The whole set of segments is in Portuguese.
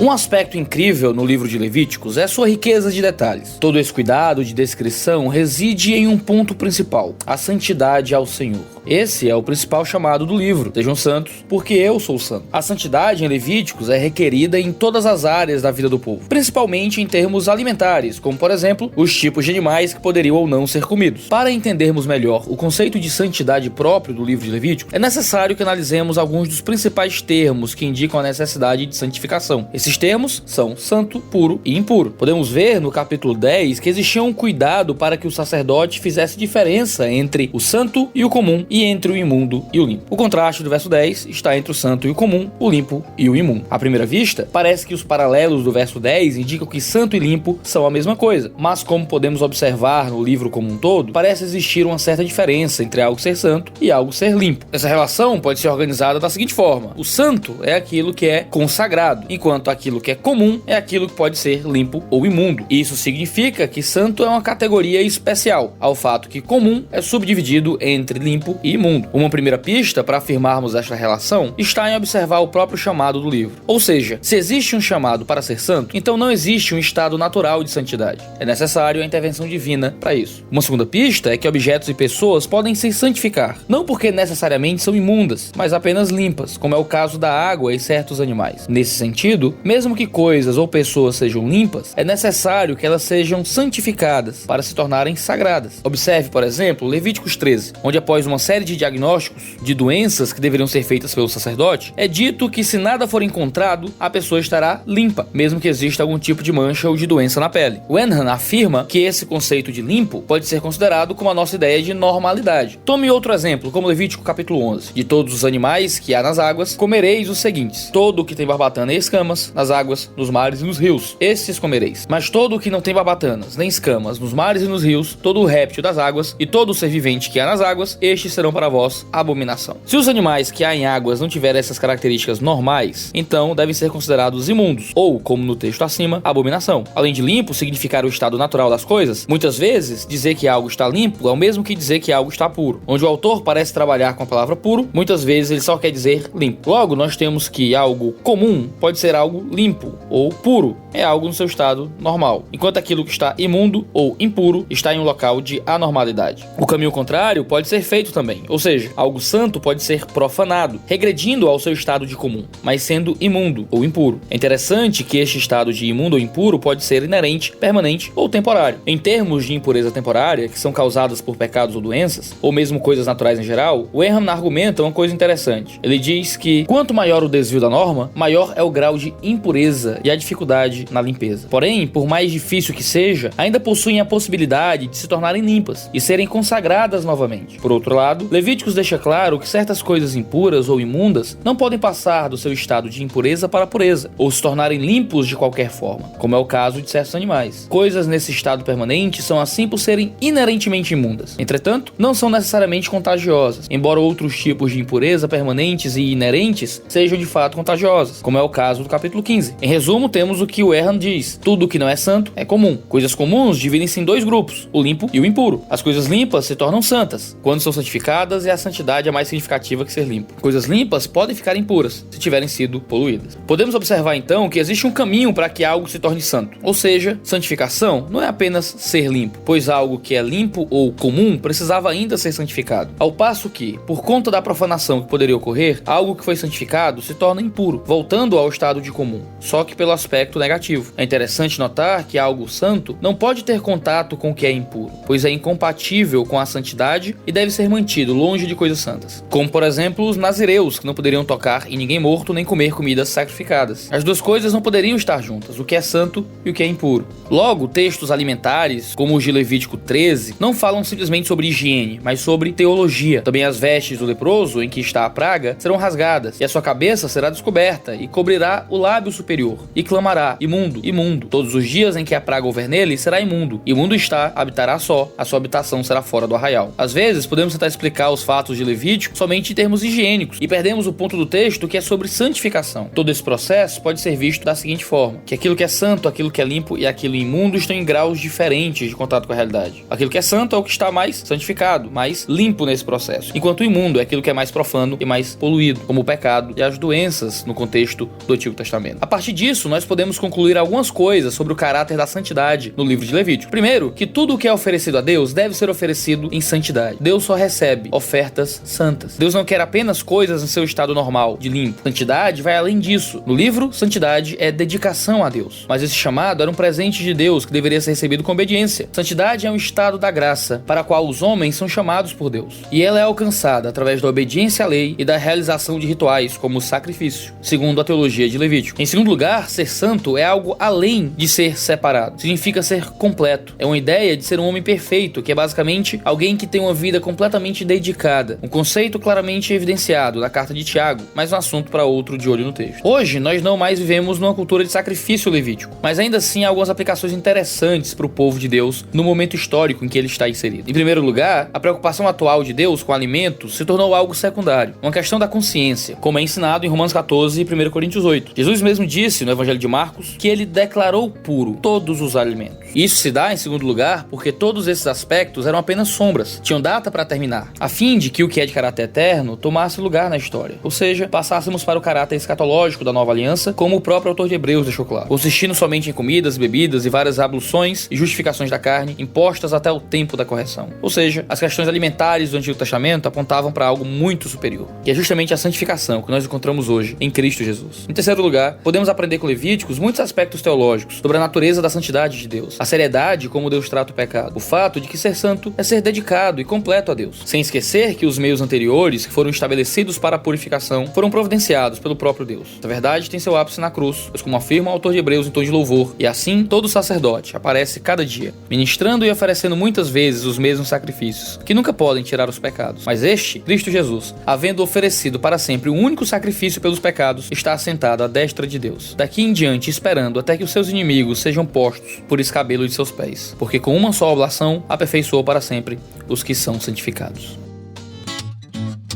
Um aspecto incrível no livro de Levíticos é sua riqueza de detalhes. Todo esse cuidado de descrição reside em um ponto principal: a santidade ao Senhor. Esse é o principal chamado do livro: sejam santos, porque eu sou santo. A santidade em Levíticos é requerida em todas as áreas da vida do povo, principalmente em termos alimentares, como por exemplo, os tipos de animais que poderiam ou não ser comidos. Para entendermos melhor o conceito de santidade próprio do livro de Levítico, é necessário que analisemos alguns dos principais termos que indicam a necessidade de santificação. Esses termos são santo, puro e impuro. Podemos ver no capítulo 10 que existia um cuidado para que o sacerdote fizesse diferença entre o santo e o comum, e entre o imundo e o limpo. O contraste do verso 10 está entre o santo e o comum, o limpo e o imundo. À primeira vista, parece que os paralelos do verso 10 indicam que santo e limpo são a mesma coisa, mas como podemos observar no livro como um todo, parece existir uma certa diferença entre algo ser santo e algo ser limpo. Essa relação pode ser organizada da seguinte forma: o santo é aquilo que é consagrado, enquanto aquilo que é comum é aquilo que pode ser limpo ou imundo. Isso significa que santo é uma categoria especial, ao fato que comum é subdividido entre limpo e imundo. Uma primeira pista para afirmarmos esta relação está em observar o próprio chamado do livro. Ou seja, se existe um chamado para ser santo, então não existe um estado natural de santidade. É necessário a intervenção divina para isso. Uma segunda pista é que objetos e pessoas podem se santificar, não porque necessariamente são imundas, mas apenas limpas, como é o caso da água e certos animais. Nesse sentido, mesmo que coisas ou pessoas sejam limpas, é necessário que elas sejam santificadas para se tornarem sagradas. Observe, por exemplo, Levíticos 13, onde após uma série de diagnósticos de doenças que deveriam ser feitas pelo sacerdote, é dito que se nada for encontrado, a pessoa estará limpa, mesmo que exista algum tipo de mancha ou de doença na pele. Wenham afirma que esse conceito de limpo pode ser considerado como a nossa ideia de normalidade. Tome outro exemplo, como Levítico capítulo 11. De todos os animais que há nas águas, comereis os seguintes: todo o que tem barbatana e escamas, nas águas, nos mares e nos rios, esses comereis. Mas todo o que não tem barbatanas, nem escamas, nos mares e nos rios, todo o réptil das águas, e todo o ser vivente que há nas águas, estes serão para vós abominação. Se os animais que há em águas não tiverem essas características normais, então devem ser considerados imundos, ou, como no texto acima, abominação. Além de limpo significar o estado natural das coisas, muitas vezes dizer que algo está limpo é o mesmo que dizer que algo está puro. Onde o autor parece trabalhar com a palavra puro, muitas vezes ele só quer dizer limpo. Logo, nós temos que algo comum pode ser algo limpo, ou puro é algo no seu estado normal, enquanto aquilo que está imundo ou impuro está em um local de anormalidade. O caminho contrário pode ser feito também, ou seja, algo santo pode ser profanado, regredindo ao seu estado de comum, mas sendo imundo ou impuro. É interessante que este estado de imundo ou impuro pode ser inerente, permanente ou temporário. Em termos de impureza temporária, que são causadas por pecados ou doenças, ou mesmo coisas naturais em geral, o Wenham argumenta uma coisa interessante. Ele diz que quanto maior o desvio da norma, maior é o grau de impureza e a dificuldade na limpeza. Porém, por mais difícil que seja, ainda possuem a possibilidade de se tornarem limpas e serem consagradas novamente. Por outro lado, Levíticos deixa claro que certas coisas impuras ou imundas não podem passar do seu estado de impureza para a pureza, ou se tornarem limpos de qualquer forma, como é o caso de certos animais. Coisas nesse estado permanente são assim por serem inerentemente imundas. Entretanto, não são necessariamente contagiosas, embora outros tipos de impureza permanentes e inerentes sejam de fato contagiosas, como é o caso do capítulo 15. Em resumo, temos o que o Wenham diz: tudo que não é santo é comum. Coisas comuns dividem-se em dois grupos, o limpo e o impuro. As coisas limpas se tornam santas quando são santificadas, e a santidade é mais significativa que ser limpo. Coisas limpas podem ficar impuras se tiverem sido poluídas. Podemos observar então que existe um caminho para que algo se torne santo, ou seja, santificação não é apenas ser limpo, pois algo que é limpo ou comum precisava ainda ser santificado, ao passo que, por conta da profanação que poderia ocorrer, algo que foi santificado se torna impuro, voltando ao estado de comum, só que pelo aspecto negativo. É interessante notar que algo santo não pode ter contato com o que é impuro, pois é incompatível com a santidade e deve ser mantido longe de coisas santas, como por exemplo os nazireus, que não poderiam tocar em ninguém morto nem comer comidas sacrificadas. As duas coisas não poderiam estar juntas, o que é santo e o que é impuro. Logo, textos alimentares, como os de Levítico 13, não falam simplesmente sobre higiene, mas sobre teologia. Também as vestes do leproso, em que está a praga, serão rasgadas, e a sua cabeça será descoberta, e cobrirá o lábio superior, e clamará: imundo, imundo. Todos os dias em que a praga houver nele, será imundo. Imundo está, habitará só, a sua habitação será fora do arraial. Às vezes, podemos tentar explicar explicar os fatos de Levítico somente em termos higiênicos e perdemos o ponto do texto que é sobre santificação. Todo esse processo pode ser visto da seguinte forma: que aquilo que é santo, aquilo que é limpo e aquilo imundo estão em graus diferentes de contato com a realidade. Aquilo que é santo é o que está mais santificado, mais limpo nesse processo, enquanto o imundo é aquilo que é mais profano e mais poluído, como o pecado e as doenças no contexto do Antigo Testamento. A partir disso, nós podemos concluir algumas coisas sobre o caráter da santidade no livro de Levítico. Primeiro, que tudo o que é oferecido a Deus deve ser oferecido em santidade. Deus só recebe ofertas santas. Deus não quer apenas coisas em seu estado normal, de limpo. Santidade vai além disso. No livro, santidade é dedicação a Deus. Mas esse chamado era um presente de Deus que deveria ser recebido com obediência. Santidade é um estado da graça para a qual os homens são chamados por Deus. E ela é alcançada através da obediência à lei e da realização de rituais, como o sacrifício, segundo a teologia de Levítico. Em segundo lugar, ser santo é algo além de ser separado. Significa ser completo. É uma ideia de ser um homem perfeito, que é basicamente alguém que tem uma vida completamente dedicada. Um conceito claramente evidenciado na carta de Tiago, mas um assunto para outro de olho no texto. Hoje, nós não mais vivemos numa cultura de sacrifício levítico, mas ainda assim há algumas aplicações interessantes para o povo de Deus no momento histórico em que ele está inserido. Em primeiro lugar, a preocupação atual de Deus com alimentos se tornou algo secundário, uma questão da consciência, como é ensinado em Romanos 14 e 1 Coríntios 8. Jesus mesmo disse no Evangelho de Marcos que ele declarou puro todos os alimentos. Isso se dá, em segundo lugar, porque todos esses aspectos eram apenas sombras, tinham data para terminar, a fim de que o que é de caráter eterno tomasse lugar na história, ou seja, passássemos para o caráter escatológico da nova aliança, como o próprio autor de Hebreus deixou claro, consistindo somente em comidas, bebidas e várias abluções e justificações da carne, impostas até o tempo da correção. Ou seja, as questões alimentares do Antigo Testamento apontavam para algo muito superior, que é justamente a santificação que nós encontramos hoje em Cristo Jesus. Em terceiro lugar, podemos aprender com Levíticos muitos aspectos teológicos sobre a natureza da santidade de Deus, a seriedade como Deus trata o pecado, o fato de que ser santo é ser dedicado e completo a Deus, sem esquecer que os meios anteriores que foram estabelecidos para a purificação foram providenciados pelo próprio Deus. Essa verdade tem seu ápice na cruz, pois como afirma o autor de Hebreus em tom de louvor, e assim todo sacerdote aparece cada dia, ministrando e oferecendo muitas vezes os mesmos sacrifícios, que nunca podem tirar os pecados. Mas este, Cristo Jesus, havendo oferecido para sempre o único sacrifício pelos pecados, está assentado à destra de Deus, daqui em diante esperando até que os seus inimigos sejam postos por escabelo de seus pés, porque com uma só oblação aperfeiçoou para sempre os que são santificados.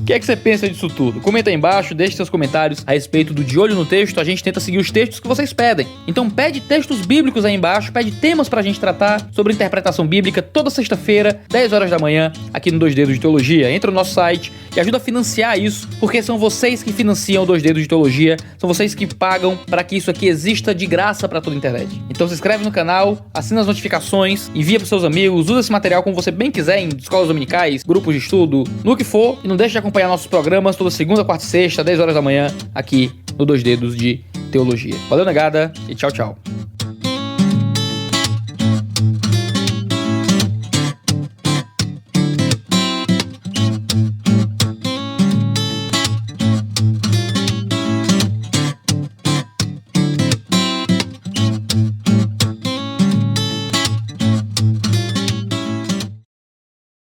O que é que você pensa disso tudo? Comenta aí embaixo, deixe seus comentários a respeito do De Olho no Texto. A gente tenta seguir os textos que vocês pedem. Então pede textos bíblicos aí embaixo, pede temas pra gente tratar sobre interpretação bíblica toda sexta-feira, 10 horas da manhã, aqui no Dois Dedos de Teologia. Entra no nosso site e ajuda a financiar isso, porque são vocês que financiam o Dois Dedos de Teologia, são vocês que pagam para que isso aqui exista de graça para toda a internet. Então se inscreve no canal, assina as notificações, envia pros seus amigos, usa esse material como você bem quiser em escolas dominicais, grupos de estudo, no que for, e não deixe de acompanhar nossos programas toda segunda, quarta e sexta, 10 horas da manhã, aqui no Dois Dedos de Teologia. Valeu, negada, e tchau, tchau.